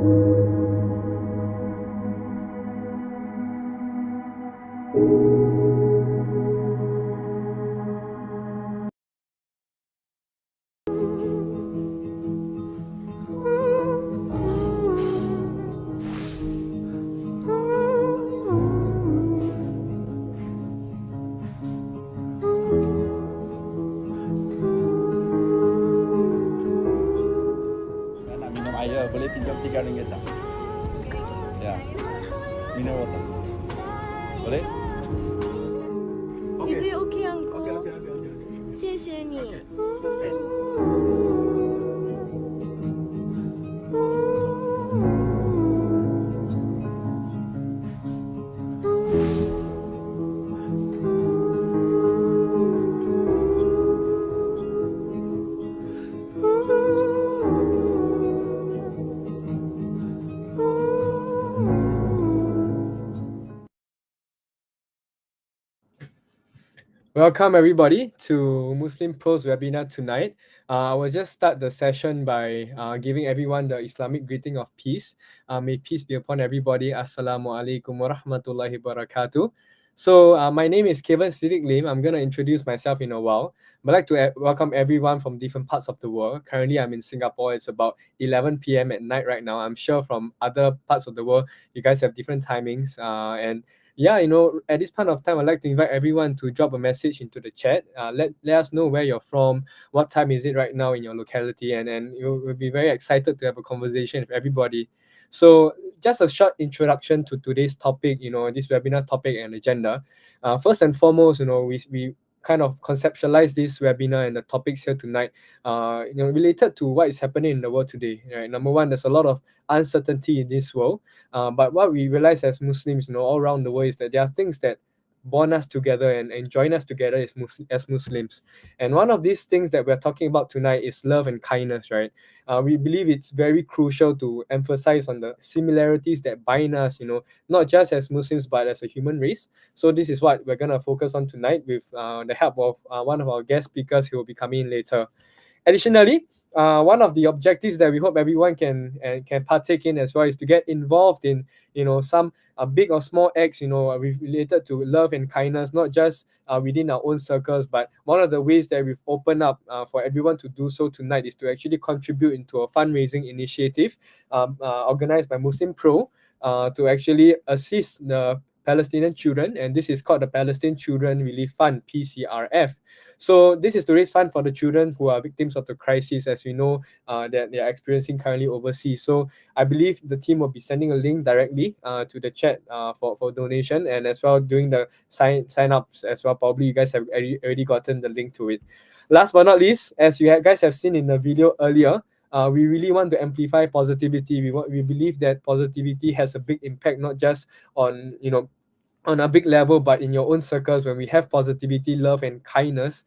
Saya nak minum air, boleh pinjam RM3 tak? Ya, mineral water. Boleh? Is it okay, uncle? Okay. 谢谢你。谢谢。Welcome everybody to Muslim Pros webinar tonight. I will just start the session by giving everyone the Islamic greeting of peace. May peace be upon everybody. Assalamu alaikum wa rahmatullahi wa barakatuh. So my name is Kaven Siddique Lim. I'm going to introduce myself in a while. I'd like to welcome everyone from different parts of the world. Currently, I'm in Singapore. It's about 11 p.m. at night right now. I'm sure from other parts of the world, you guys have different timings. And yeah, at this point of time, I'd like to invite everyone to drop a message into the chat. Let us know where you're from, what time is it right now in your locality, and we'll be very excited to have a conversation with everybody. So just a short introduction to today's topic, this webinar topic and agenda. First and foremost, we kind of conceptualize this webinar and the topics here tonight, related to what is happening in the world today. Right? Number one, there's a lot of uncertainty in this world. But what we realize as Muslims, all around the world is that there are things that bond us together and join us together as Muslims. And one of these things that we're talking about tonight is love and kindness, right? We believe it's very crucial to emphasize on the similarities that bind us, not just as Muslims, but as a human race. So this is what we're going to focus on tonight with the help of one of our guest speakers who will be coming in later. Additionally, one of the objectives that we hope everyone can partake in as well is to get involved in some big or small acts related to love and kindness, not just within our own circles, but one of the ways that we've opened up for everyone to do so tonight is to actually contribute into a fundraising initiative organized by Muslim Pro to actually assist the Palestinian children, and this is called the Palestine Children Relief Fund, PCRF. So this is to raise funds for the children who are victims of the crisis, as we know that they are experiencing currently overseas. So I believe the team will be sending a link directly to the chat for donation, and as well doing the sign ups as well. Probably you guys have already gotten the link to it. Last but not least, as you guys have seen in the video earlier, we really want to amplify positivity. We believe that positivity has a big impact, not just on on a big level, but in your own circles. When we have positivity, love, and kindness,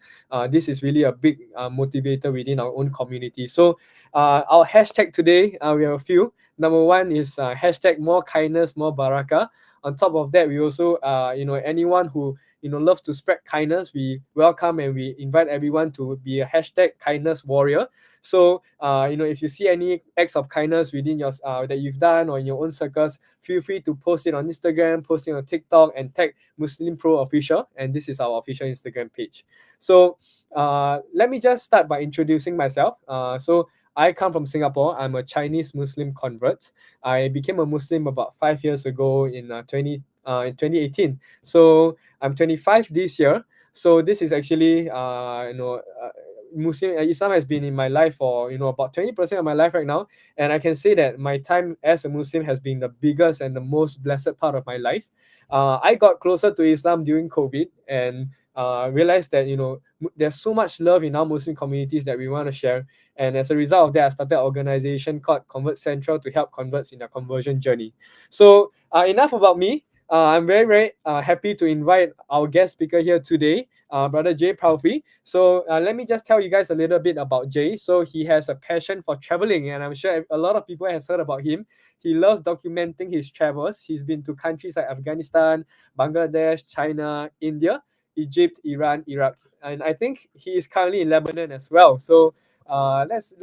this is really a big motivator within our own community. So our hashtag today, we have a few. Number one is hashtag more kindness, more barakah. On top of that, we also anyone who loves to spread kindness, we welcome and we invite everyone to be a hashtag kindness warrior. So if you see any acts of kindness within your that you've done or in your own circles, feel free to post it on Instagram, post it on TikTok, and tag Muslim Pro Official. And this is our official Instagram page. So let me just start by introducing myself. So I come from Singapore. I'm a Chinese Muslim convert. I became a Muslim about 5 years ago in 2018. So I'm 25 this year. So this is actually Muslim Islam has been in my life for about 20% of my life right now, and I can say that my time as a Muslim has been the biggest and the most blessed part of my life. I got closer to Islam during COVID and realized that there's so much love in our Muslim communities that we want to share, and as a result of that, I started an organization called Convert Central to help converts in their conversion journey. So enough about me. I'm very, very happy to invite our guest speaker here today, Brother Jay Palfrey. So let me just tell you guys a little bit about Jay. So he has a passion for traveling, and I'm sure a lot of people has heard about him. He loves documenting his travels. He's been to countries like Afghanistan, Bangladesh, China, India, Egypt, Iran, Iraq, and I think he is currently in Lebanon as well. So Let's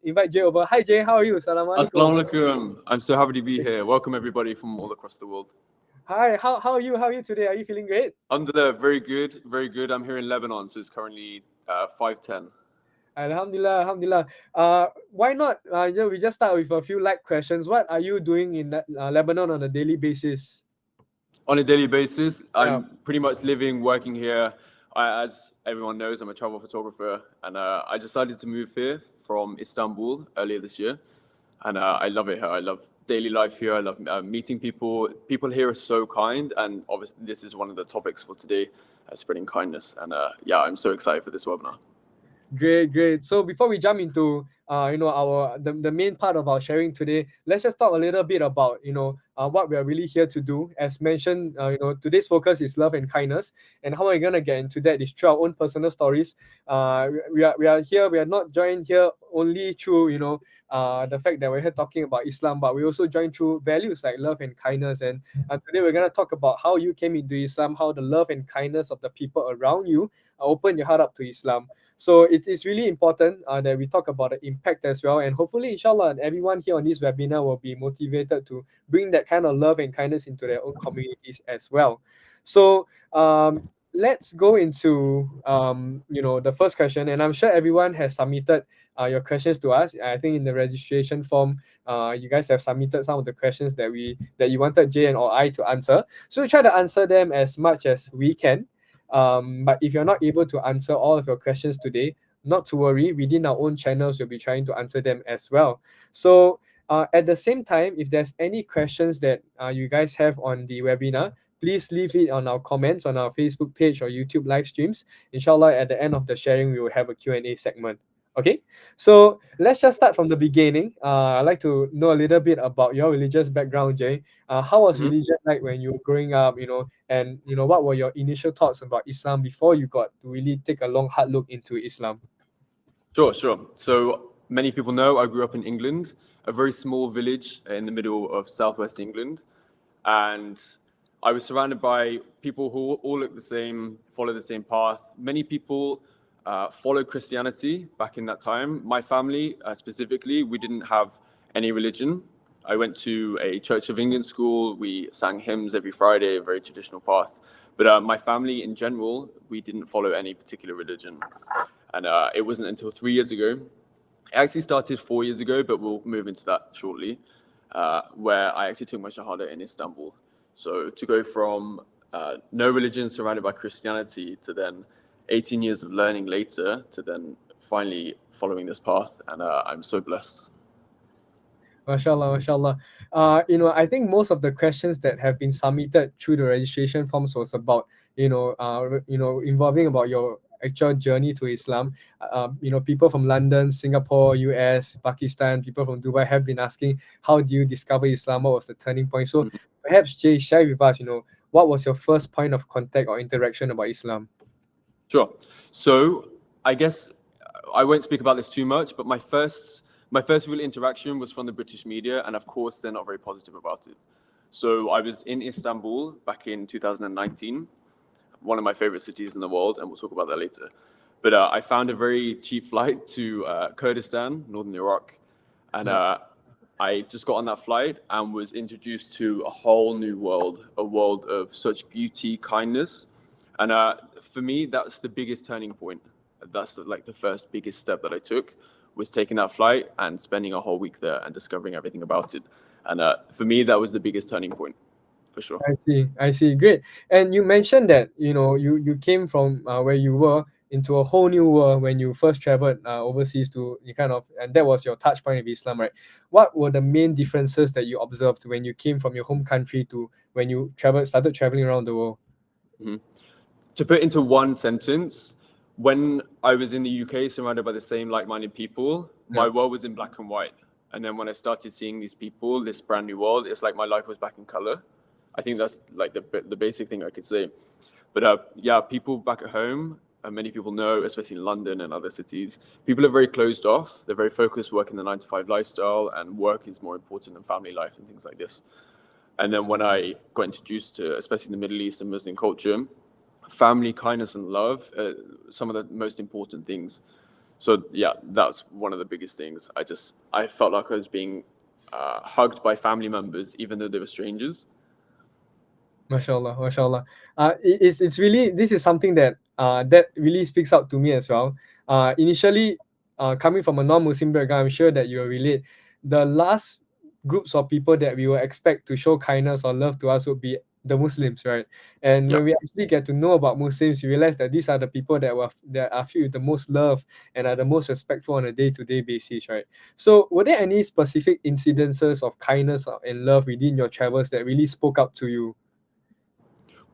invite Jay over. Hi Jay, how are you? Salam alaikum. Assalamu alaikum. I'm so happy to be here. Welcome everybody from all across the world. Hi, how are you? How are you today? Are you feeling great? Alhamdulillah, very good, very good. I'm here in Lebanon, so it's currently 5:10. Alhamdulillah, Alhamdulillah. Why not? We just start with a few light questions. What are you doing in Lebanon on a daily basis? On a daily basis, I'm pretty much living, working here. As everyone knows, I'm a travel photographer, and I decided to move here from Istanbul earlier this year, and I love it here. I love daily life here. I love meeting people. People here are so kind, and obviously this is one of the topics for today, spreading kindness. And yeah, I'm so excited for this webinar. Great. So before we jump into the main part of our sharing today, let's just talk a little bit about what we are really here to do. As mentioned, today's focus is love and kindness, and how we're gonna get into that is through our own personal stories. We are here. We are not joined here only through the fact that we're here talking about Islam, but we also join through values like love and kindness. And today we're gonna talk about how you came into Islam, how the love and kindness of the people around you open your heart up to Islam. So it's really important that we talk about the impact as well, and hopefully inshallah everyone here on this webinar will be motivated to bring that kind of love and kindness into their own communities as well. So let's go into the first question, and I'm sure everyone has submitted your questions to us. I think in the registration form you guys have submitted some of the questions that you wanted Jay and or I to answer, so we try to answer them as much as we can. But if you're not able to answer all of your questions today, not to worry, within our own channels we'll be trying to answer them as well. So at the same time, if there's any questions that you guys have on the webinar, please leave it on our comments on our Facebook page or YouTube live streams. Inshallah, at the end of the sharing we will have a Q&A segment. Okay, so let's just start from the beginning. I'd like to know a little bit about your religious background, Jay. How was religion like when you were growing up, and what were your initial thoughts about Islam before you got to really take a long, hard look into Islam? Sure. So many people know I grew up in England, a very small village in the middle of southwest England, and I was surrounded by people who all look the same, follow the same path. Many people followed Christianity back in that time. My family specifically, we didn't have any religion. I went to a Church of England school. We sang hymns every Friday, a very traditional path. But my family in general, we didn't follow any particular religion. And it wasn't until 3 years ago. It actually started 4 years ago, but we'll move into that shortly, where I actually took my Shahada in Istanbul. So to go from no religion surrounded by Christianity to then 18 years of learning later to then finally following this path, and I'm so blessed. Mashallah. I think most of the questions that have been submitted through the registration forms was about involving about your actual journey to Islam. People from London, Singapore, US, Pakistan, people from Dubai have been asking, how do you discover Islam? What was the turning point? So perhaps Jay, share with us, what was your first point of contact or interaction about Islam? Sure. So I guess I won't speak about this too much, but my first real interaction was from the British media, and of course they're not very positive about it. So I was in Istanbul back in 2019, one of my favorite cities in the world, and we'll talk about that later. But I found a very cheap flight to Kurdistan, northern Iraq, and I just got on that flight and was introduced to a whole new world, a world of such beauty, kindness. And for me, that's the biggest turning point. That's the first biggest step that I took, was taking that flight and spending a whole week there and discovering everything about it. And for me, that was the biggest turning point, for sure. I see. Great. And you mentioned that, you came from where you were into a whole new world when you first traveled overseas and that was your touch point of Islam, right? What were the main differences that you observed when you came from your home country to when you started traveling around the world? Mm-hmm. To put into one sentence, when I was in the UK surrounded by the same like-minded people, my world was in black and white. And then when I started seeing these people, this brand new world, it's like my life was back in color. I think that's like the basic thing I could say. But people back at home, many people know, especially in London and other cities, people are very closed off. They're very focused working the 9-to-5 lifestyle, and work is more important than family life and things like this. And then when I got introduced to, especially the Middle East and Muslim culture, family, kindness, and love, some of the most important things. So yeah, that's one of the biggest things. I felt like I was being hugged by family members, even though they were strangers. MashaAllah, MashaAllah. It's really, this is something that that really speaks out to me as well. Initially, coming from a non-Muslim background, I'm sure that you will relate. The last groups of people that we will expect to show kindness or love to us would be the Muslims, right? And when Yep. we actually get to know about Muslims, we realize that these are the people that are filled with the most love and are the most respectful on a day-to-day basis, right? So, were there any specific incidences of kindness and love within your travels that really spoke out to you?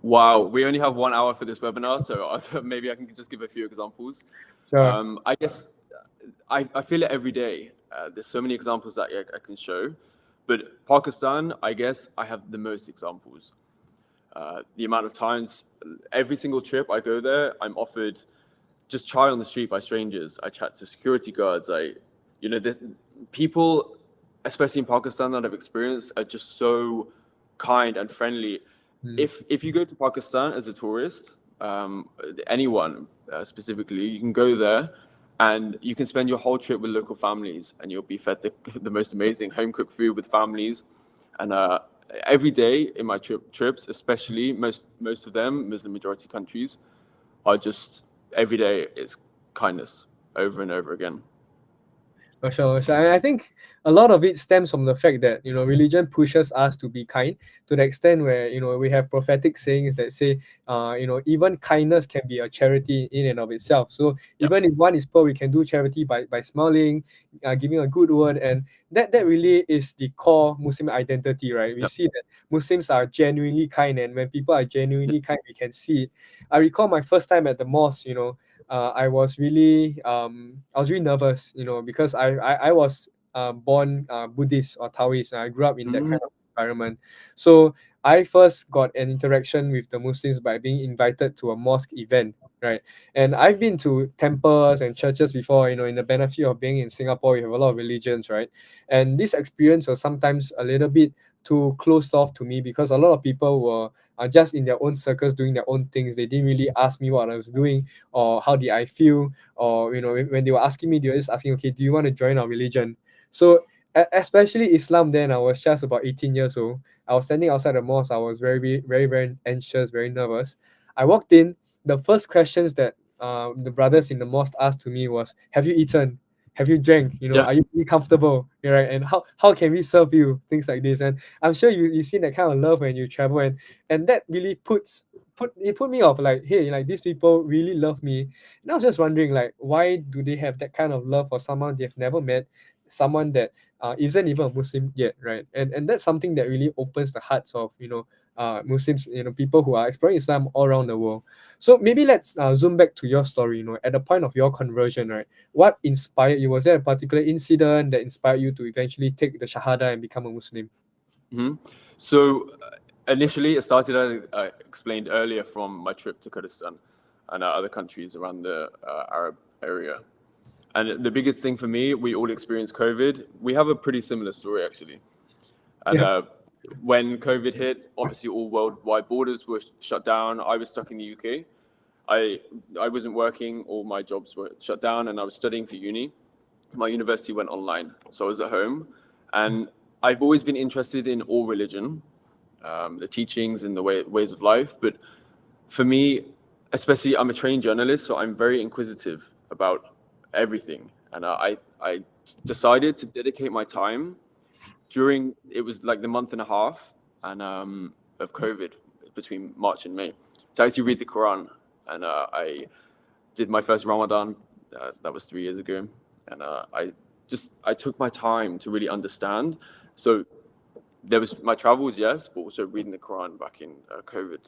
Wow, we only have 1 hour for this webinar, so maybe I can just give a few examples. Sure. I guess I feel it every day. There's so many examples that I can show, but Pakistan, I guess I have the most examples. The amount of times, every single trip I go there, I'm offered just chai on the street by strangers. I chat to security guards. People, especially in Pakistan that I've experienced, are just so kind and friendly. If you go to Pakistan as a tourist, anyone specifically, you can go there and you can spend your whole trip with local families, and you'll be fed the most amazing home cooked food with families. And every day in my trips, especially most of them, Muslim majority countries, are just every day is kindness over and over again. Mashallah, mashallah. And I think a lot of it stems from the fact that religion pushes us to be kind to the extent where we have prophetic sayings that say even kindness can be a charity in and of itself. So even if one is poor, we can do charity by smiling, giving a good word, and that really is the core Muslim identity, right? We see that Muslims are genuinely kind, and when people are genuinely kind, we can see it. I recall my first time at the mosque. I was really nervous, because I was born Buddhist or Taoist, and I grew up in that kind of environment. So I first got an interaction with the Muslims by being invited to a mosque event, right? And I've been to temples and churches before, in the benefit of being in Singapore, we have a lot of religions, right? And this experience was sometimes a little bit too closed off to me because a lot of people were just in their own circles doing their own things. They didn't really ask me what I was doing or how did I feel, or when they were asking me, they were just asking, okay, do you want to join our religion? So especially Islam, then I was just about 18 years old. I was standing outside the mosque. I was very, very, very anxious, very nervous. I walked in. The first questions that the brothers in the mosque asked to me was, have you eaten? Have you drank? Are you really comfortable? Right? And how can we serve you? Things like this. And I'm sure you see that kind of love when you travel, and that really put me off, like, hey, like these people really love me. And I was just wondering, like, why do they have that kind of love for someone they've never met, someone that isn't even a Muslim yet, right? And that's something that really opens the hearts of Muslims, people who are exploring Islam all around the world. So maybe let's zoom back to your story. At the point of your conversion, right? What inspired you? Was there a particular incident that inspired you to eventually take the Shahada and become a Muslim? So initially, it started, as I explained earlier, from my trip to Kurdistan and other countries around the Arab area. And the biggest thing for me, we all experienced COVID. We have a pretty similar story, actually. And when COVID hit, obviously all worldwide borders were shut down. I was stuck in the UK. I wasn't working, all my jobs were shut down, and I was studying for uni. My university went online, so I was at home. And I've always been interested in all religion, the teachings and the ways of life. But for me, especially, I'm a trained journalist, so I'm very inquisitive about everything. And I decided to dedicate my time during, it was like the month and a half of COVID, between March and May, to actually read the Quran. And I did my first Ramadan, that was 3 years ago. And I took my time to really understand. So there was my travels, yes, but also reading the Quran back in COVID.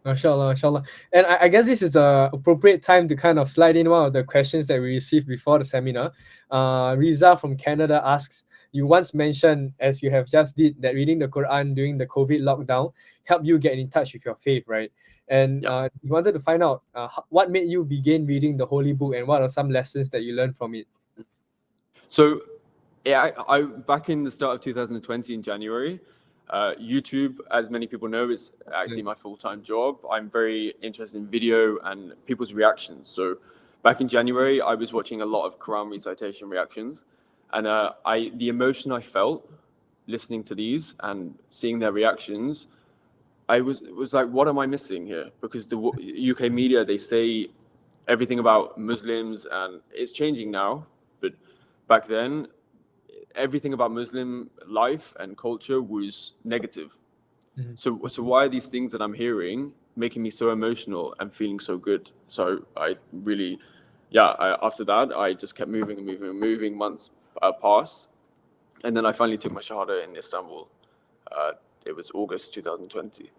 MashaAllah, MashaAllah. And I guess this is the appropriate time to kind of slide in one of the questions that we received before the seminar. Riza from Canada asks, you once mentioned, as you have just did, that reading the Quran during the COVID lockdown helped you get in touch with your faith, right? And you wanted to find out what made you begin reading the Holy Book and what are some lessons that you learned from it? So I back in the start of 2020 in January, YouTube, as many people know, is actually my full-time job. I'm very interested in video and people's reactions. So back in January, I was watching a lot of Quran recitation reactions, and the emotion I felt listening to these and seeing their reactions, it was like, what am I missing here? Because the UK media, they say everything about Muslims, and it's changing now, but back then, everything about Muslim life and culture was negative. So why are these things that I'm hearing making me so emotional and feeling so good? So I really, after that, I just kept moving and moving and moving. Months passed, and then I finally took my Shahada in Istanbul. It was August 2020.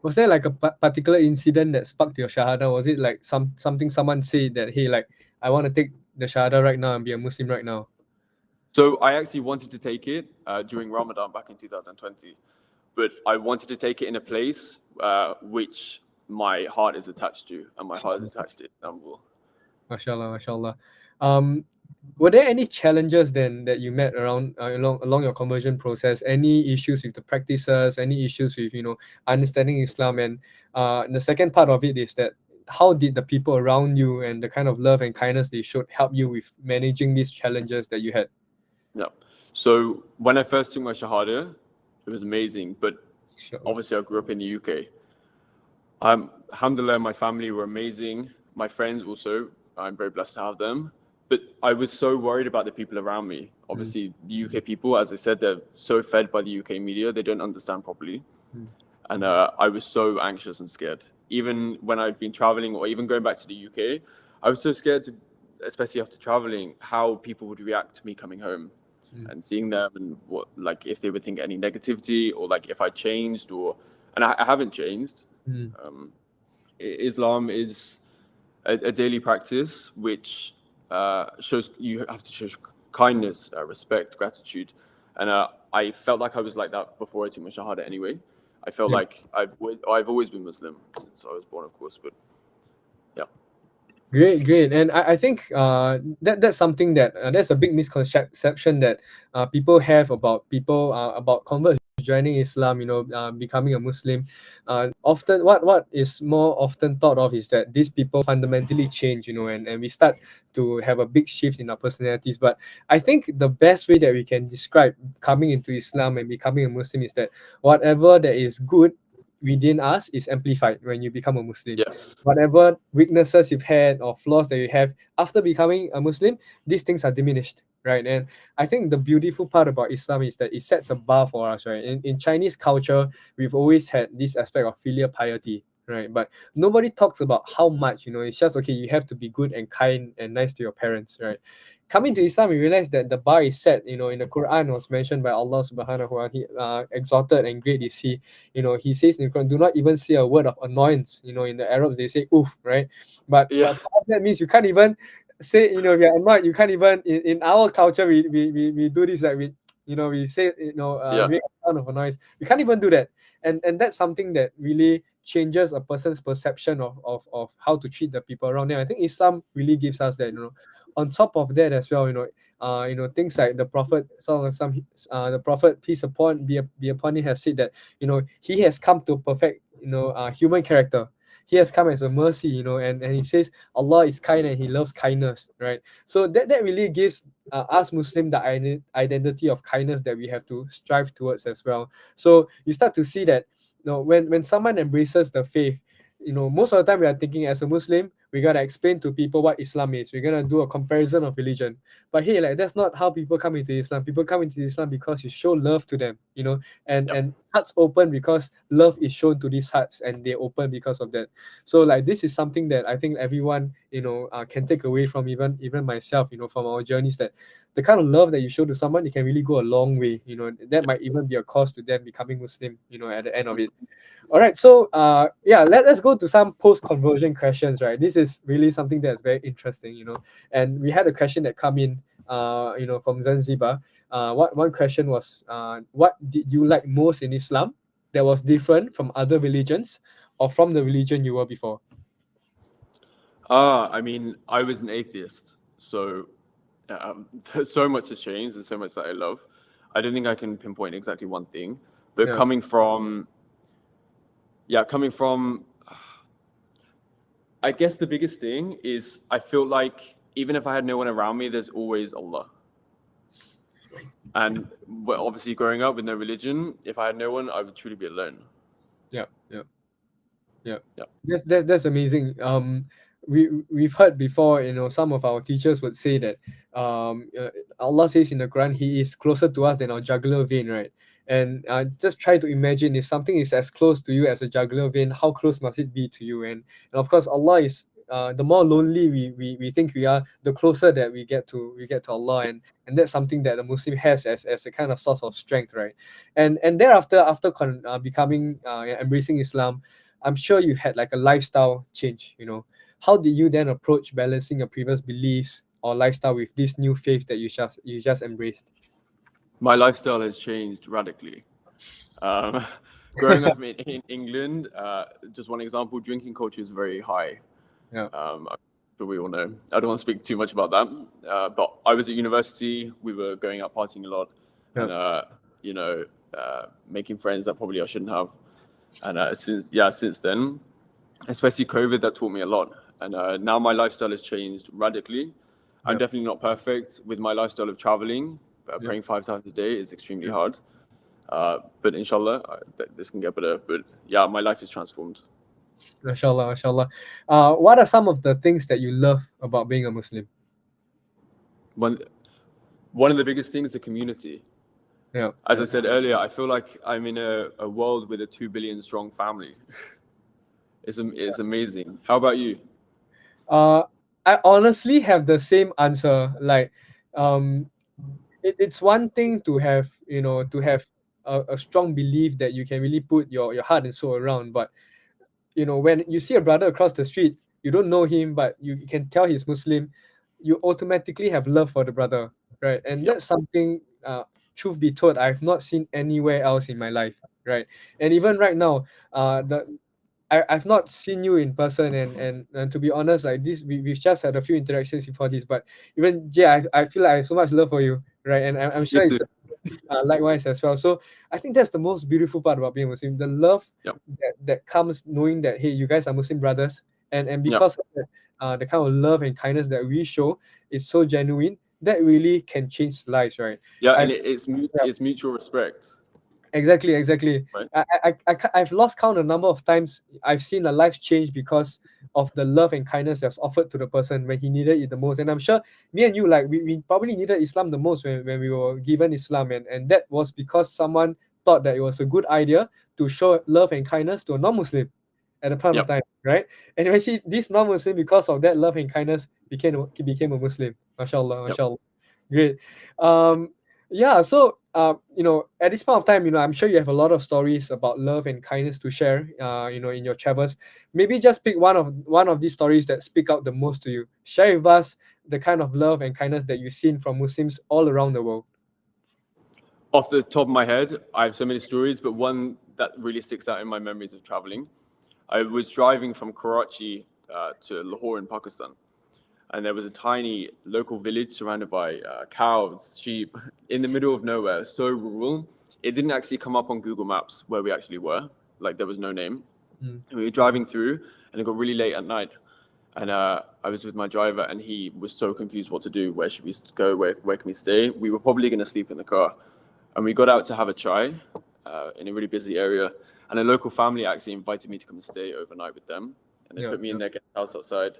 Was there like a particular incident that sparked your Shahada? Was it like something someone said that, hey, like, I want to take the Shahada right now and be a Muslim right now? So I actually wanted to take it during Ramadan back in 2020, but I wanted to take it in a place which my heart is attached to, and my heart is attached to Istanbul. MashaAllah, MashaAllah. Were there any challenges then that you met around along your conversion process? Any issues with the practices? Any issues with understanding Islam? And the second part of it is that how did the people around you and the kind of love and kindness they showed help you with managing these challenges that you had? Yeah. So when I first took my Shahada, it was amazing. But obviously, I grew up in the UK. Alhamdulillah, my family were amazing. My friends also, I'm very blessed to have them. But I was so worried about the people around me. Obviously, the UK people, as I said, they're so fed by the UK media, they don't understand properly. And I was so anxious and scared. Even when I've been traveling or even going back to the UK, I was so scared, especially after traveling, how people would react to me coming home and seeing them, and what, like, if they would think any negativity, or like if I changed, and I haven't changed. Islam is a daily practice which shows you have to show kindness, respect, gratitude, and I felt like I was like that before I took my Shahada anyway. I felt like I've always been Muslim since I was born, of course, but yeah. Great. And I think that's something that that's a big misconception that people have about converts joining Islam, becoming a Muslim. Often what is more often thought of is that these people fundamentally change, and we start to have a big shift in our personalities. But I think the best way that we can describe coming into Islam and becoming a Muslim is that whatever that is good within us is amplified when you become a Muslim. Yes. Whatever weaknesses you've had or flaws that you have after becoming a Muslim, these things are diminished, right? And I think the beautiful part about Islam is that it sets a bar for us, right? In Chinese culture, we've always had this aspect of filial piety, right? But nobody talks about how much, it's just, okay, you have to be good and kind and nice to your parents, right? Coming to Islam, we realize that the bar is set. In the Quran was mentioned by Allah subhanahu wa ta'ala, exalted and great is He. He says in the Quran, do not even say a word of annoyance. In the Arabs, they say oof, right? But for us, that means you can't even say, if you're annoyed, you can't even, in our culture, we do this, like we say, make a sound of a noise. You can't even do that. And that's something that really changes a person's perception of how to treat the people around them. I think Islam really gives us that, On top of that as well, things like the Prophet, the Prophet, peace be upon him, has said that, he has come to perfect, human character. He has come as a mercy, and he says Allah is kind and He loves kindness, right? So that really gives us Muslim the identity of kindness that we have to strive towards as well. So you start to see that, when someone embraces the faith, most of the time we are thinking, as a Muslim, we gotta explain to people what Islam is. We're gonna do a comparison of religion. But hey, like, that's not how people come into Islam. People come into Islam because you show love to them, and hearts open because love is shown to these hearts, and they open because of that. So like, this is something that I think everyone can take away from, even myself, from our journeys, that the kind of love that you show to someone, it can really go a long way. That might even be a cause to them becoming Muslim, at the end of it. All right, so let's go to some post-conversion questions, right? This is really something that's very interesting, and we had a question that come in, from Zanzibar. One question was, what did you like most in Islam that was different from other religions or from the religion you were before? I mean, I was an atheist, so so much has changed and so much that I love. I don't think I can pinpoint exactly one thing, but coming from I guess the biggest thing is I feel like even if I had no one around me, there's always Allah. And obviously growing up with no religion, if I had no one, I would truly be alone. Yeah. Yeah. That's amazing. We've heard before, some of our teachers would say that Allah says in the Quran, He is closer to us than our jugular vein, right? And just try to imagine, if something is as close to you as a jugular vein, how close must it be to you? And of course, Allah is the more lonely we think we are, the closer that we get to Allah, and that's something that a Muslim has as a kind of source of strength, right? And thereafter, after becoming embracing Islam, I'm sure you had like a lifestyle change. How did you then approach balancing your previous beliefs or lifestyle with this new faith that you just embraced? My lifestyle has changed radically. Growing up in England, just one example, drinking culture is very high. Yeah. But we all know. I don't want to speak too much about that. But I was at university. We were going out partying a lot, and making friends that probably I shouldn't have. And since then, especially COVID, that taught me a lot. And now my lifestyle has changed radically. I'm definitely not perfect with my lifestyle of traveling. Praying 5 times a day is extremely hard. But inshallah, this can get better. But yeah, my life is transformed. MashaAllah, MashaAllah. What are some of the things that you love about being a Muslim? One of the biggest things, the community. Yeah. As I said earlier, I feel like I'm in a world with a 2 billion strong family. It's amazing. How about you? I honestly have the same answer. Like, it's one thing to have a strong belief that you can really put your heart and soul around, but when you see a brother across the street, you don't know him, but you can tell he's Muslim, you automatically have love for the brother, right? And that's something, truth be told, I've not seen anywhere else in my life, right? And even right now, I've not seen you in person, and to be honest, like this, we've just had a few interactions before this, but even Jay, I feel like I have so much love for you, right? And I'm sure it's likewise as well. So I think that's the most beautiful part about being Muslim, the love that comes knowing that, hey, you guys are Muslim brothers, and because of that, the kind of love and kindness that we show is so genuine, that really can change lives, right? Yeah, and it's mutual respect. Exactly. Right. I've lost count a number of times I've seen a life change because of the love and kindness that's offered to the person when he needed it the most. And I'm sure me and you, like, we probably needed Islam the most when we were given Islam, and that was because someone thought that it was a good idea to show love and kindness to a non-Muslim at the point of time, right? And eventually this non-Muslim, because of that love and kindness, became a Muslim. MashaAllah, MashaAllah. Great. So at this point of time, I'm sure you have a lot of stories about love and kindness to share, in your travels. Maybe just pick one of these stories that speak out the most to you. Share with us the kind of love and kindness that you've seen from Muslims all around the world. Off the top of my head, I have so many stories, but one that really sticks out in my memories of traveling. I was driving from Karachi to Lahore in Pakistan. And there was a tiny local village surrounded by cows, sheep, in the middle of nowhere, so rural. It didn't actually come up on Google Maps where we actually were. Like, there was no name. And we were driving through, and it got really late at night. And I was with my driver, and he was so confused what to do. Where should we go? Where can we stay? We were probably going to sleep in the car. And we got out to have a chai in a really busy area. And a local family actually invited me to come and stay overnight with them. And they put me in their guest house outside.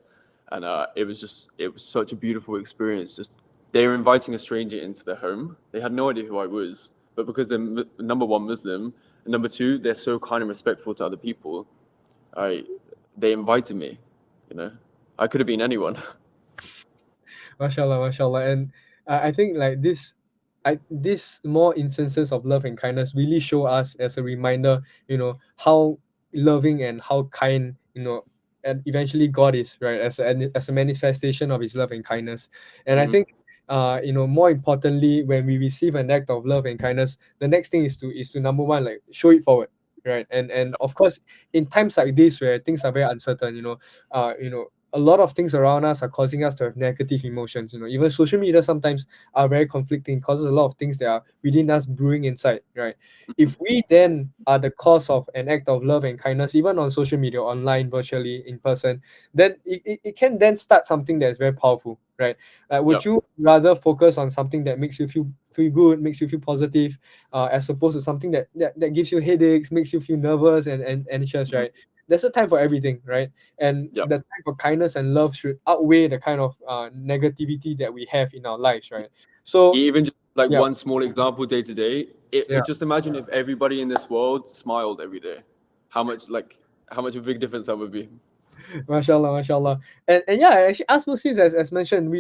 And it was such a beautiful experience. Just they were inviting a stranger into their home. They had no idea who I was, but because they're number one Muslim, and number two, they're so kind and respectful to other people, they invited me. I could have been anyone. MashaAllah, MashaAllah. And I think like this more instances of love and kindness really show us as a reminder, how loving and how kind, and eventually God is, right, as a manifestation of His love and kindness. And I think, more importantly, when we receive an act of love and kindness, the next thing is to number one, like, show it forward, right? And of course, in times like this where things are very uncertain, a lot of things around us are causing us to have negative emotions. Even social media sometimes are very conflicting, causes a lot of things that are within us brewing inside, right? If we then are the cause of an act of love and kindness, even on social media, online, virtually, in person, then it can then start something that is very powerful, right? Would you rather focus on something that makes you feel good, makes you feel positive, as opposed to something that gives you headaches, makes you feel nervous and anxious, right? There's a time for everything, right? And the time for kindness and love should outweigh the kind of negativity that we have in our lives, right? So Even just like yeah. one small example day to day, just imagine if everybody in this world smiled every day, how much of a big difference that would be. Mashallah, mashallah. And yeah, actually, us Muslims, as mentioned,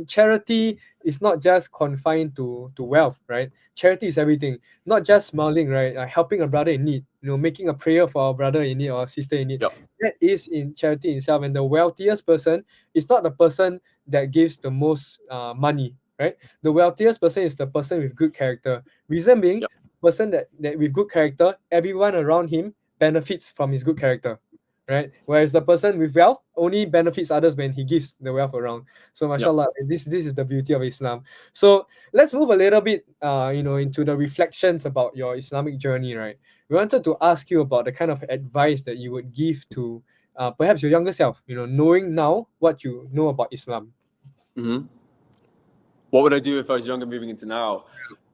charity is not just confined to wealth, right? Charity is everything. Not just smiling, right? Helping a brother in need, making a prayer for our brother in need or sister in need. Yep. That is in charity itself. And the wealthiest person is not the person that gives the most money, right? The wealthiest person is the person with good character. Reason being, Yep. person that with good character, everyone around him benefits from his good character, right? Whereas the person with wealth only benefits others when he gives the wealth around. So mashallah, this is the beauty of Islam. So let's move a little bit into the reflections about your Islamic journey, right? We wanted to ask you about the kind of advice that you would give to perhaps your younger self, knowing now what you know about Islam. What would I do if I was younger moving into now?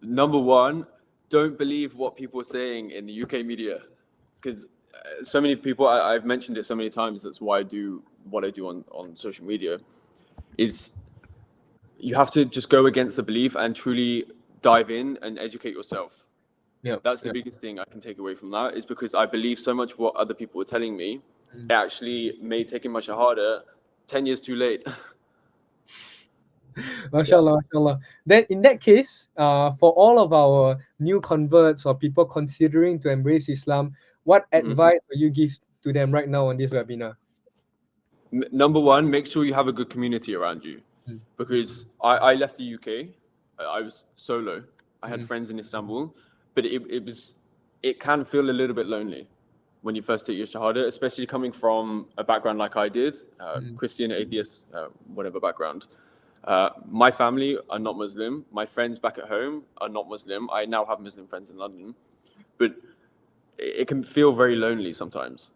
Number one, don't believe what people are saying in the UK media, because so many people, I've mentioned it so many times, that's why I do what I do on social media, is you have to just go against the belief and truly dive in and educate yourself. That's the biggest thing I can take away from that, is because I believe so much what other people were telling me, it actually made taking much harder 10 years too late. Mashallah, mashallah. Then in that case, for all of our new converts or people considering to embrace Islam, what advice will you give to them right now on this webinar? Number one, make sure you have a good community around you, because I left the UK. I was solo. I had friends in Istanbul, but it can feel a little bit lonely when you first take your Shahada, especially coming from a background like I did, Christian, atheist, whatever background. My family are not Muslim. My friends back at home are not Muslim. I now have Muslim friends in London, but it can feel very lonely sometimes.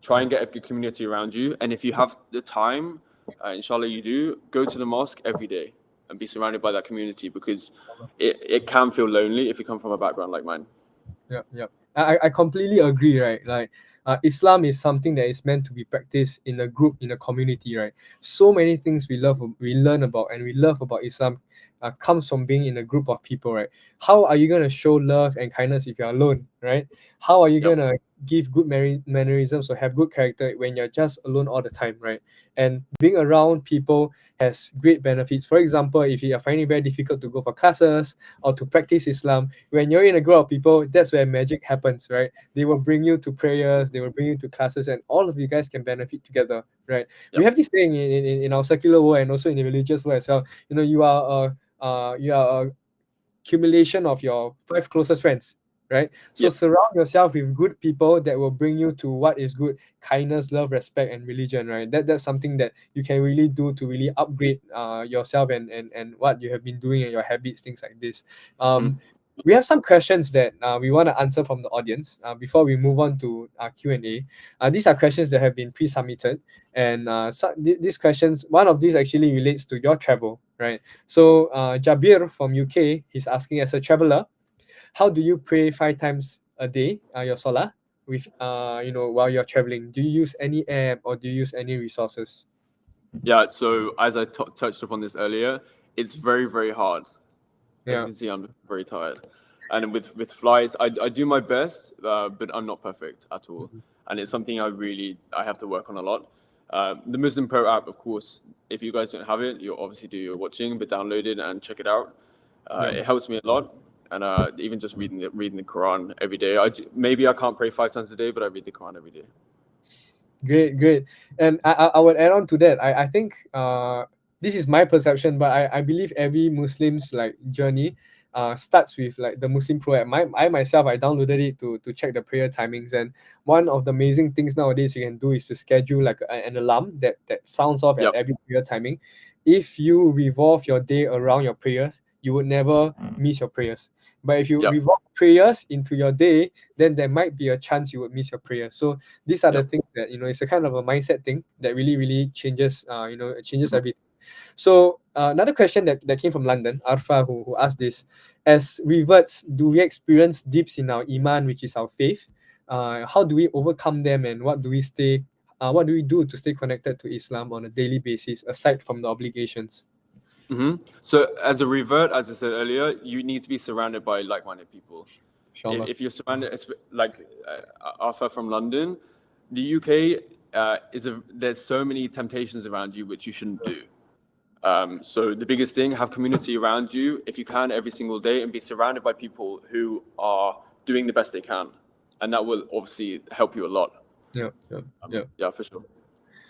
Try and get a good community around you. And if you have the time, inshallah you do, go to the mosque every day and be surrounded by that community, because it can feel lonely if you come from a background like mine. I completely agree, right? Like Islam is something that is meant to be practiced in a group, in a community, right? So many things we learn about, and we love about Islam comes from being in a group of people, right? How are you going to show love and kindness if you're alone, right? How are you going to give good mannerisms or have good character when you're just alone all the time, right? And being around people has great benefits. For example, if you are finding it very difficult to go for classes or to practice Islam, when you're in a group of people, that's where magic happens, right? They will bring you to prayers, they will bring you to classes, and all of you guys can benefit together, right? We have this saying in our secular world and also in the religious world as well. You are a accumulation of your 5 closest friends, right? So surround yourself with good people that will bring you to what is good: kindness, love, respect, and religion, right? That's something that you can really do to really upgrade yourself and what you have been doing and your habits, things like this. We have some questions that we want to answer from the audience before we move on to Q&A. These are questions that have been pre-submitted, and these questions, one of these actually relates to your travel, right? So Jabir from UK, he's asking, as a traveler, how do you pray 5 times a day, your salah, with while you're traveling? Do you use any app or do you use any resources? So as I touched upon this earlier, it's very, very hard. As you can see, I'm very tired. And with flights, I do my best, but I'm not perfect at all. And it's something I have to work on a lot. The Muslim Pro app, of course, if you guys don't have it, you'll obviously do your watching, but download it and check it out. It helps me a lot. And even just reading the Quran every day. Maybe I can't pray 5 times a day, but I read the Quran every day. Great. And I would add on to that. I think this is my perception, but I believe every Muslim's like journey starts with like the Muslim Pro app. I myself, I downloaded it to check the prayer timings. And one of the amazing things nowadays you can do is to schedule like an alarm that sounds off at Yep. every prayer timing. If you revolve your day around your prayers, you would never miss your prayers. But if you Yep. revolve prayers into your day, then there might be a chance you would miss your prayers. So these are the Yep. things that, it's a kind of a mindset thing that really changes, it changes Mhm. everything. So another question that came from London, Arfa, who asked this: as reverts, do we experience dips in our iman, which is our faith? How do we overcome them, and what do we do to stay connected to Islam on a daily basis, aside from the obligations? So as a revert, as I said earlier, you need to be surrounded by like-minded people. Inshallah. If you're surrounded, like Arthur from London, the UK there's so many temptations around you which you shouldn't do. So the biggest thing, have community around you if you can every single day, and be surrounded by people who are doing the best they can, and that will obviously help you a lot. Yeah, For sure.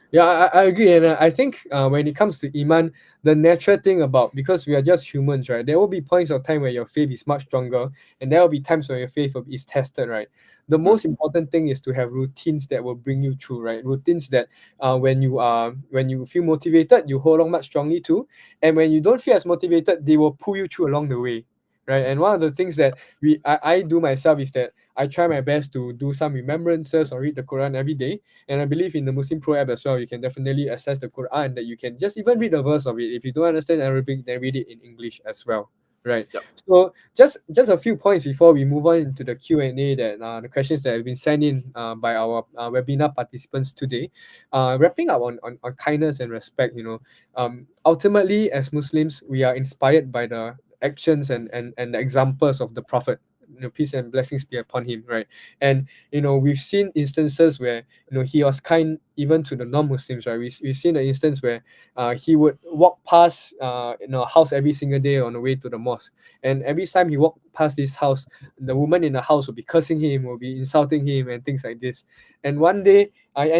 Yeah, I agree. And I think when it comes to Iman, the natural thing about, because we are just humans, right? There will be points of time where your faith is much stronger, and there will be times where your faith is tested, right? The most important thing is to have routines that will bring you through, right? Routines that when you feel motivated, you hold on much strongly to, and when you don't feel as motivated, they will pull you through along the way, right? And one of the things that I do myself is that I try my best to do some remembrances or read the Quran every day. And I believe in the Muslim Pro app as well, you can definitely access the Quran, that you can just even read a verse of it. If you don't understand Arabic, then read it in English as well, right? Yep. So just a few points before we move on into the Q&A, that the questions that have been sent in by our webinar participants today. Wrapping up on kindness and respect, ultimately as Muslims, we are inspired by the actions and the examples of the Prophet, peace and blessings be upon him, right? And we've seen instances where he was kind even to the non-Muslims, right? We've seen an instance where he would walk past a house every single day on the way to the mosque, and every time he walked past this house, the woman in the house would be cursing him, would be insulting him, and things like this. And one day,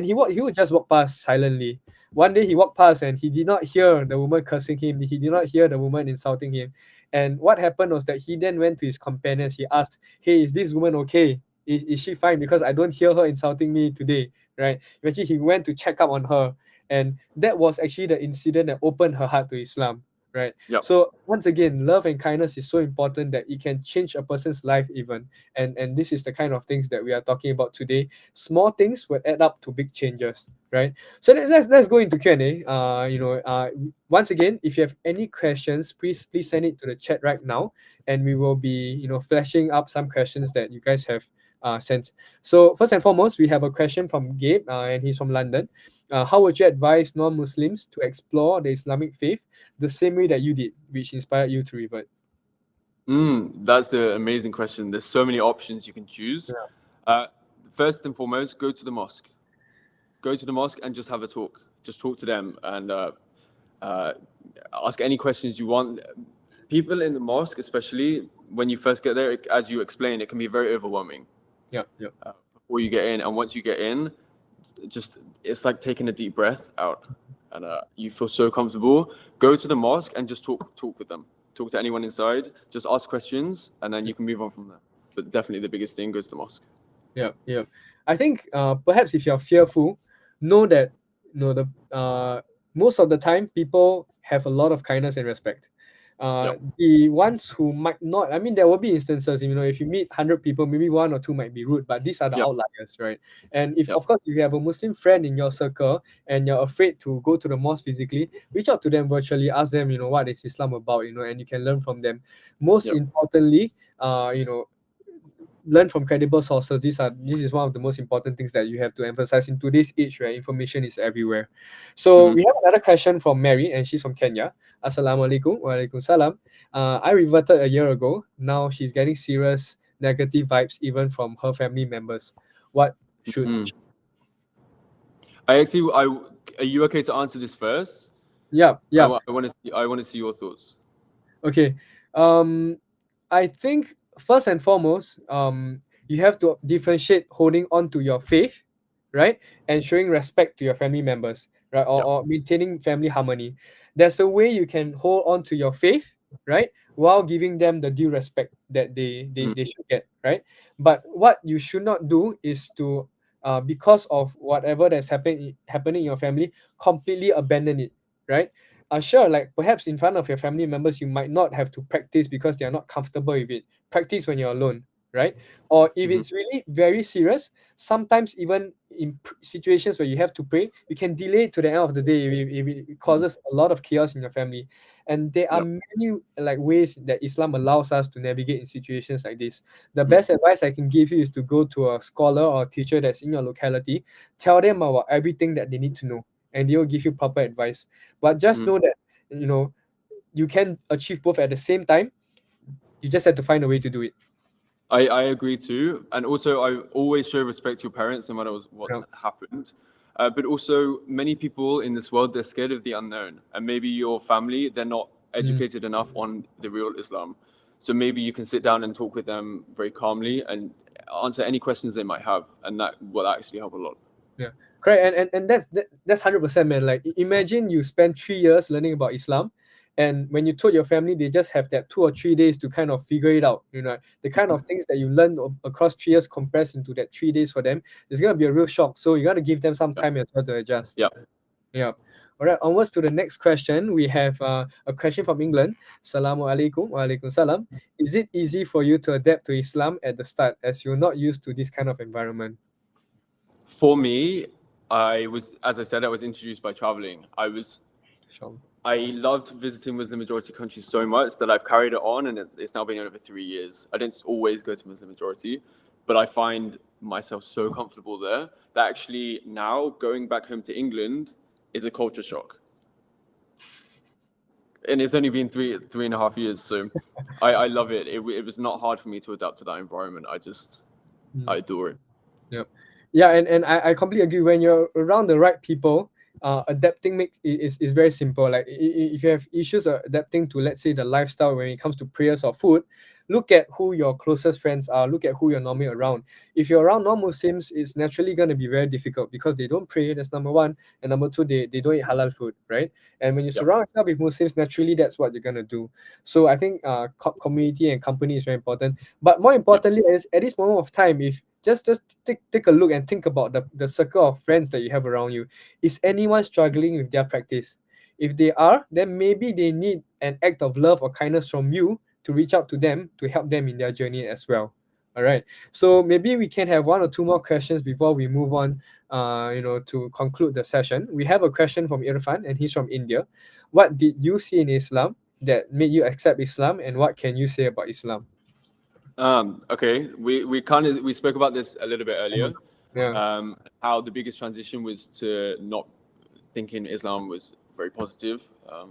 he would just walk past silently. One day he walked past and he did not hear the woman cursing him. He did not hear the woman insulting him. And what happened was that he then went to his companions. He asked, "Hey, is this woman okay? Is she fine? Because I don't hear her insulting me today," right? Eventually, he went to check up on her. And that was actually the incident that opened her heart to Islam, right? Yep. So once again, love and kindness is so important that it can change a person's life even. And this is the kind of things that we are talking about today. Small things will add up to big changes, right? So let's go into Q&A. Once again, if you have any questions, please send it to the chat right now, and we will be flashing up some questions that you guys have sent. So first and foremost, we have a question from Gabe, and he's from London. How would you advise non-Muslims to explore the Islamic faith the same way that you did, which inspired you to revert? That's the amazing question. There's so many options you can choose. First and foremost, go to the mosque. Go to the mosque and just have a talk. Just talk to them and ask any questions you want. People in the mosque, especially when you first get there, as you explained, it can be very overwhelming. Before you get in, and once you get in, it's like taking a deep breath out, and you feel so comfortable. Go to the mosque and just talk with them. Talk to anyone inside. Just ask questions, and then you can move on from there. But definitely the biggest thing, go to the mosque. Yeah. I think perhaps if you're fearful, know that most of the time people have a lot of kindness and respect. The ones who might not, I mean, there will be instances, if you meet 100 people, maybe one or two might be rude, but these are the outliers, right? And if, of course, if you have a Muslim friend in your circle and you're afraid to go to the mosque physically, reach out to them virtually, ask them, what is Islam about, and you can learn from them. Most importantly, learn from credible sources. This is one of the most important things that you have to emphasize in today's age where information is everywhere. So we have another question from Mary, and she's from Kenya. Assalamu alaikum. Wa alaikum salam. I reverted a year ago. Now she's getting serious negative vibes even from her family members. What should are you okay to answer this first? Yeah. I want to see your thoughts. Okay. I think first and foremost, you have to differentiate holding on to your faith, right, and showing respect to your family members, right, or maintaining family harmony. There's a way you can hold on to your faith, right, while giving them the due respect that they should get, right? But what you should not do is to because of whatever that's happening in your family, completely abandon it, right? Sure, like perhaps in front of your family members, you might not have to practice because they are not comfortable with it. Practice when you're alone, right? Or if it's really very serious, sometimes even in situations where you have to pray, you can delay it to the end of the day if it causes a lot of chaos in your family. And there are many like ways that Islam allows us to navigate in situations like this. The best advice I can give you is to go to a scholar or teacher that's in your locality, tell them about everything that they need to know, and they'll give you proper advice. But just know that you can achieve both at the same time. You just have to find a way to do it. I agree too. And also, I always show respect to your parents no matter what's happened. But also, many people in this world, they're scared of the unknown. And maybe your family, they're not educated enough on the real Islam. So maybe you can sit down and talk with them very calmly and answer any questions they might have. And that will actually help a lot. Yeah, correct. And that's 100%, man. Like imagine you spend 3 years learning about Islam, and when you told your family, they just have that 2 or 3 days to kind of figure it out. The kind of things that you learned across 3 years compressed into that 3 days for them, it's gonna be a real shock. So you gotta give them some time as well to adjust. Yeah. All right, onwards to the next question. We have a question from England. Assalamu alaikum wa alaikum salam. Is it easy for you to adapt to Islam at the start as you're not used to this kind of environment? For me, as I said, I was introduced by traveling. I loved visiting Muslim majority countries so much that I've carried it on, and it's now been over 3 years. I didn't always go to Muslim majority, but I find myself so comfortable there that actually now going back home to England is a culture shock. And it's only been three and a half years, so I love it. It was not hard for me to adapt to that environment. I adore it. Yeah, and I completely agree. When you're around the right people, adapting is very simple. Like if you have issues adapting to, let's say, the lifestyle when it comes to prayers or food, look at who your closest friends are. Look at who you're normally around. If you're around non-Muslims, it's naturally going to be very difficult because they don't pray. That's number one. And number two, they don't eat halal food, right? And when you surround yourself with Muslims, naturally that's what you're going to do. So I think community and company is very important. But more importantly, at this moment of time, if just take a look and think about the circle of friends that you have around you. Is anyone struggling with their practice? If they are, then maybe they need an act of love or kindness from you to reach out to them to help them in their journey as well. All right. So maybe we can have 1 or 2 more questions before we move on, to conclude the session. We have a question from Irfan, and he's from India. What did you see in Islam that made you accept Islam, and what can you say about Islam? Okay, we spoke about this a little bit earlier. How the biggest transition was to not thinking Islam was very positive,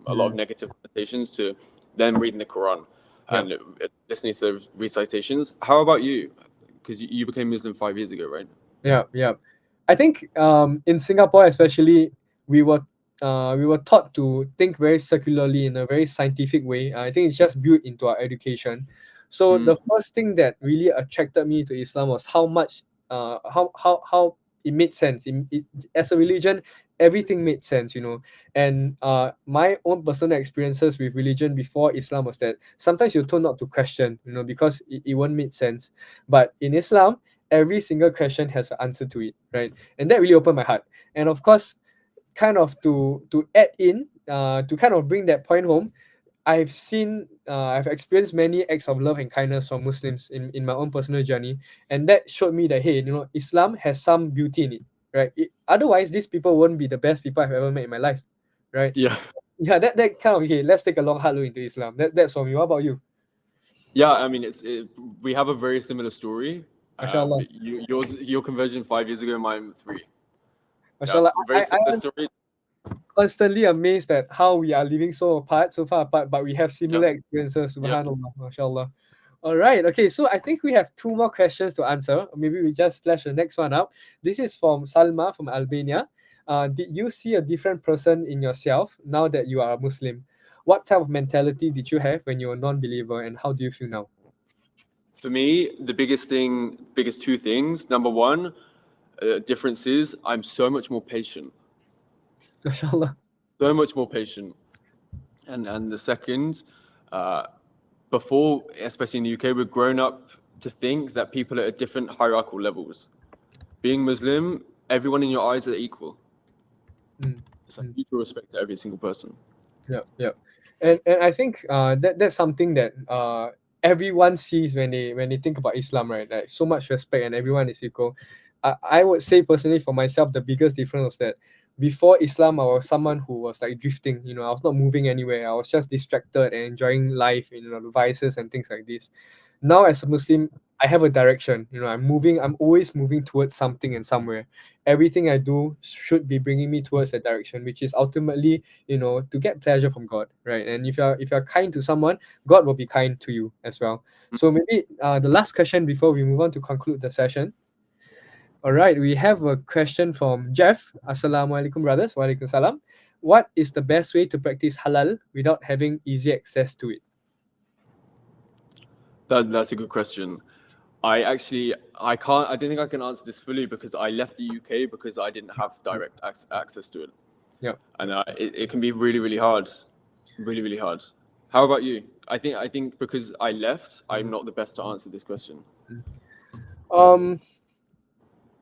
a lot of negative connotations, to then reading the Quran and listening to the recitations. How about you? Because you became Muslim 5 years ago, right? Yeah. I think in Singapore especially, we were taught to think very secularly in a very scientific way. I think it's just built into our education. So the first thing that really attracted me to Islam was how much how it made sense. As a religion, everything made sense, And my own personal experiences with religion before Islam was that sometimes you're told not to question, because it won't make sense. But in Islam, every single question has an answer to it, right? And that really opened my heart. And of course, kind of to add in, to kind of bring that point home, I've experienced many acts of love and kindness from Muslims in my own personal journey, and that showed me that hey, Islam has some beauty in it, right? Otherwise, these people won't be the best people I've ever met in my life, right? Yeah. That kind of okay. Let's take a long hard look into Islam. That's for me. What about you? Yeah, I mean, we have a very similar story. Mashallah. Your conversion 5 years ago, mine 3. Mashallah. Very similar story. Constantly amazed at how we are living so far apart, but we have similar experiences. Subhanallah, mashallah. All right, okay, so I think we have 2 more questions to answer. Maybe we just flash the next one up. This is from Salma from Albania. Did you see a different person in yourself now that you are a Muslim? What type of mentality did you have when you were a non-believer, and how do you feel now? For me, the biggest 2 things. Number one, difference is I'm so much more patient. Mashallah. So much more patient. And the second, before, especially in the UK, we're grown up to think that people are at different hierarchical levels. Being Muslim, everyone in your eyes are equal. It's like mutual respect to every single person. Yeah. And I think that's something that everyone sees when they think about Islam, right? Like so much respect and everyone is equal. I would say personally for myself, the biggest difference was that before Islam, I was someone who was like drifting. You know, I was not moving anywhere. I was just distracted and enjoying life, you know, the vices and things like this. Now, as a Muslim, I have a direction. You know, I'm always moving towards something and somewhere. Everything I do should be bringing me towards that direction, which is ultimately, you know, to get pleasure from God, right? And if you're kind to someone, God will be kind to you as well. So maybe the last question before we move on to conclude the session. All right, we have a question from Jeff. Assalamu alaikum, brothers. Wa alaikum salam. What is the best way to practice halal without having easy access to it? That's a good question. I don't think I can answer this fully because I left the UK because I didn't have direct access to it. Yeah. And it can be really, really hard. Really, really hard. How about you? I think because I left, I'm not the best to answer this question.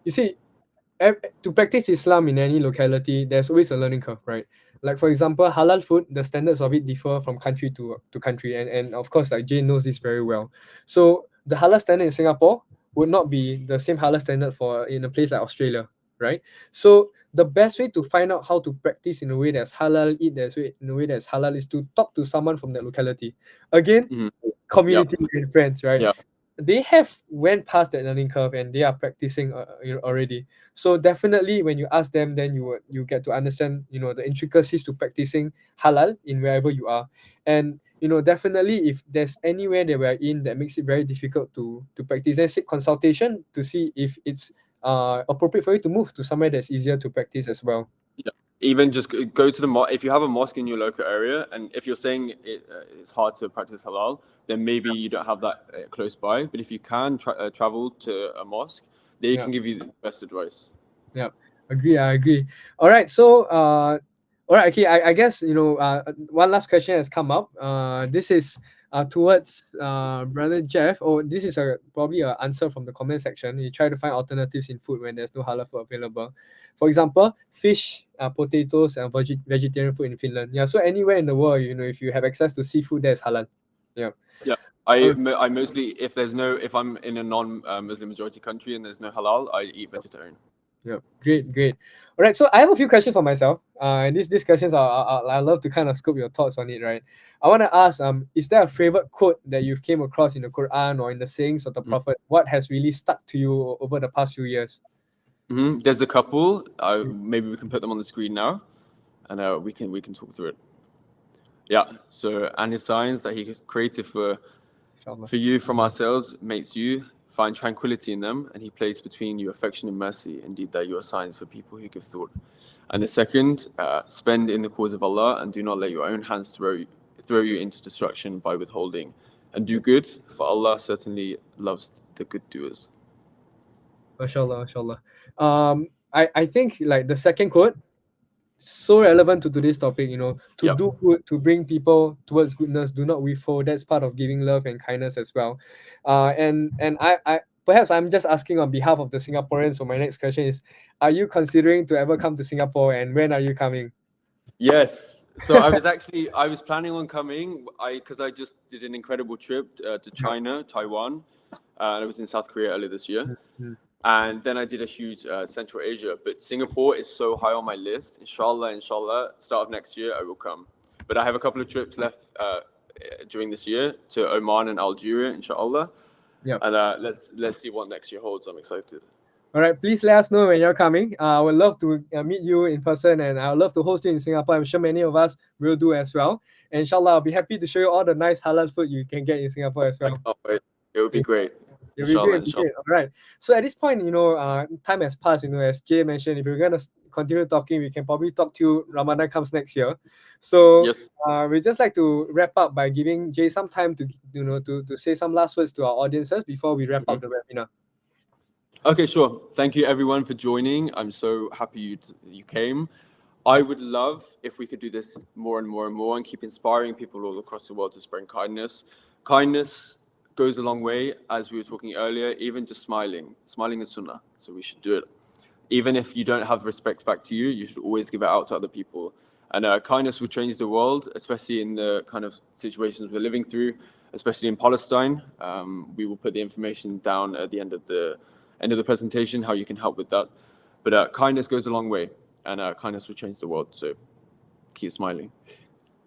You see, to practice Islam in any locality, there's always a learning curve, right? Like for example, halal food, the standards of it differ from country to country, and of course, like Jane knows this very well. So the halal standard in Singapore would not be the same halal standard for in a place like Australia, right? So the best way to find out how to practice in a way that's halal, eat in a way that's halal, is to talk to someone from that locality. Again, community and friends, right? Yeah. They have went past that learning curve and they are practicing already. So definitely when you ask them, then you get to understand, you know, the intricacies to practicing halal in wherever you are. And you know, definitely if there's anywhere that we're in that makes it very difficult to practice, then seek consultation to see if it's appropriate for you to move to somewhere that's easier to practice as well. Yeah. Even just go to the mosque. If you have a mosque in your local area, and if you're saying it's hard to practice halal, then maybe you don't have that close by. But if you can travel to a mosque, they can give you the best advice. Yeah, I agree. All right, so all right, okay. I guess you know one last question has come up. This is towards brother Jeff. Or this is probably an answer from the comment section. You try to find alternatives in food when there's no halal food available. For example, fish, potatoes, and vegetarian food in Finland. Yeah, so anywhere in the world, you know, if you have access to seafood, there's halal. Yeah. Yeah. I mostly, if I'm in a non-Muslim majority country and there's no halal, I eat vegetarian. Yeah, great. All right, so I have a few questions for myself. And these questions I love to kind of scope your thoughts on it, right? I want to ask, is there a favorite quote that you've came across in the Quran or in the sayings of the Prophet? What has really stuck to you over the past few years? There's a couple. Maybe we can put them on the screen now, and we can talk through it. Yeah. So, and his signs that he created for you from ourselves makes you find tranquility in them, and he placed between you affection and mercy. Indeed, that you are signs for people who give thought. And the second, spend in the cause of Allah, and do not let your own hands throw you into destruction by withholding, and do good, for Allah certainly loves the good doers. Mashallah. I think like the second quote, so relevant to today's topic, you know, to do good, to bring people towards goodness, do not withhold. That's part of giving love and kindness as well. And I perhaps I'm just asking on behalf of the Singaporeans. So my next question is, are you considering to ever come to Singapore, and when are you coming? Yes. So I was planning on coming. Because I just did an incredible trip to China, Taiwan, and I was in South Korea earlier this year. And then I did a huge Central Asia. But Singapore is so high on my list. Inshallah, start of next year, I will come. But I have a couple of trips left during this year to Oman and Algeria, inshallah. Yeah. And let's see what next year holds. I'm excited. All right, please let us know when you're coming. I would love to meet you in person, and I would love to host you in Singapore. I'm sure many of us will do as well. And inshallah, I'll be happy to show you all the nice halal food you can get in Singapore as well. I can't wait. It would be great. It'll be great. All right. So at this point, you know, time has passed. You know, as Jay mentioned, if we're gonna continue talking, we can probably talk to you. Ramadan comes next year. So yes. We'd just like to wrap up by giving Jay some time to, you know, to say some last words to our audiences before we wrap up the webinar. Okay, sure. Thank you everyone for joining. I'm so happy you came. I would love if we could do this more and more and keep inspiring people all across the world to spread kindness. kindness goes a long way, as we were talking earlier. Even just smiling is sunnah, so we should do it. Even if you don't have respect back to you, you should always give it out to other people. And kindness will change the world, especially in the kind of situations we're living through, especially in Palestine. We will put the information down at the end of the presentation, how you can help with that. But kindness goes a long way, and kindness will change the world. So keep smiling.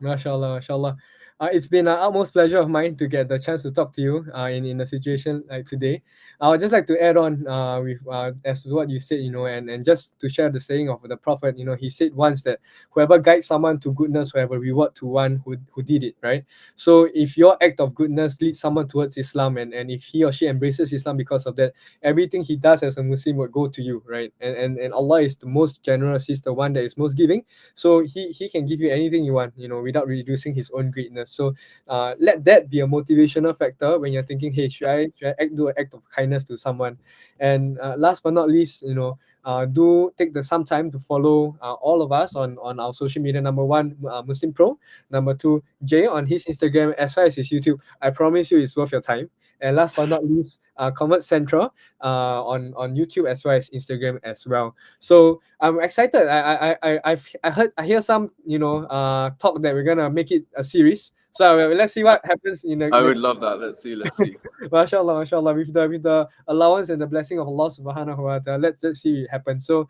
MashaAllah, MashaAllah. It's been an utmost pleasure of mine to get the chance to talk to you in a situation like today. I would just like to add on with as to what you said, and just to share the saying of the Prophet. He said once that whoever guides someone to goodness will have a reward to one who did it, right? So if your act of goodness leads someone towards Islam, and if he or she embraces Islam because of that, everything he does as a Muslim would go to you, right? And Allah is the most generous. He's the one that is most giving. So he can give you anything you want, without reducing his own greatness. So let that be a motivational factor when you're thinking, hey, should I do an act of kindness to someone? And last but not least, do take some time to follow all of us on our social media. Number one, Muslim Pro. Number two, Jay on his Instagram as well as his YouTube. I promise you it's worth your time. And last but not least, Convert Central on YouTube as well as Instagram as well. So I'm excited. I hear some talk that we're gonna make it a series. So let's see what happens I would love that. Let's see. MashaAllah, MashaAllah. With the allowance and the blessing of Allah subhanahu wa ta'ala, let's see it happen. So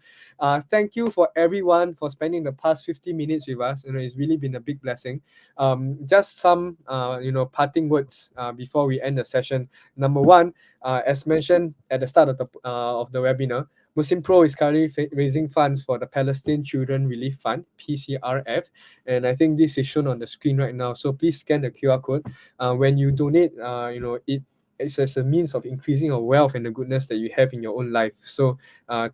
thank you for everyone for spending the past 50 minutes with us. It's really been a big blessing. Just some parting words before we end the session. Number one, as mentioned at the start of the webinar, Muslim Pro is currently raising funds for the Palestine Children Relief Fund, PCRF, and I think this is shown on the screen right now. So please scan the QR code. When you donate, it's as a means of increasing your wealth and the goodness that you have in your own life. So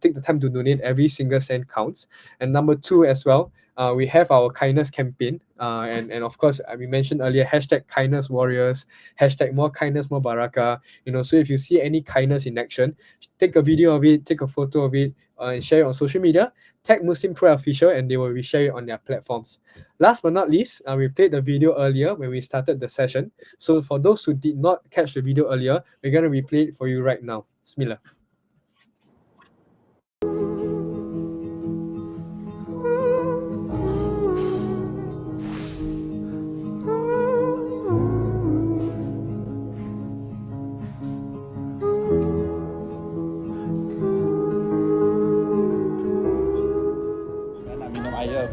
take the time to donate. Every single cent counts. And number two as well, we have our kindness campaign. And of course, we mentioned earlier, #kindness warriors, #more kindness, more barakah. So if you see any kindness in action, take a video of it, take a photo of it, and share it on social media. Tag Muslim Pro Official, and they will reshare it on their platforms. Last but not least, we played the video earlier when we started the session. So for those who did not catch the video earlier, we're going to replay it for you right now. Bismillah.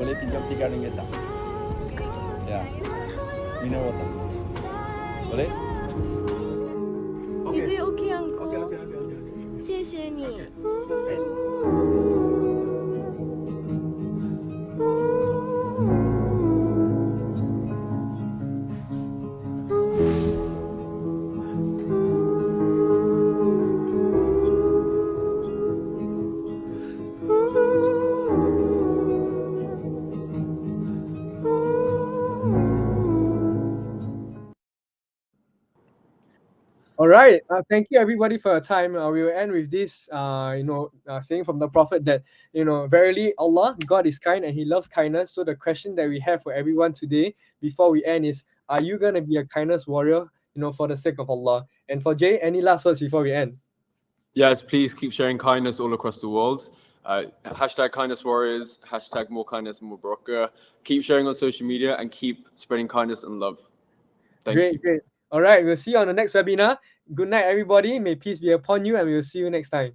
Boleh pinjam RM3 tak? Ya. Mineral water. Boleh? Is it okay, uncle? 谢谢你。 All right. Thank you, everybody, for your time. We will end with this, saying from the Prophet that, verily Allah, God is kind and He loves kindness. So the question that we have for everyone today, before we end, is: are you going to be a kindness warrior, for the sake of Allah? And for Jay, any last words before we end? Yes, please keep sharing kindness all across the world. #kindness warriors, #more kindness, more barakah. Keep sharing on social media and keep spreading kindness and love. Thank you. Great. All right, we'll see you on the next webinar. Good night, everybody. May peace be upon you, and we will see you next time.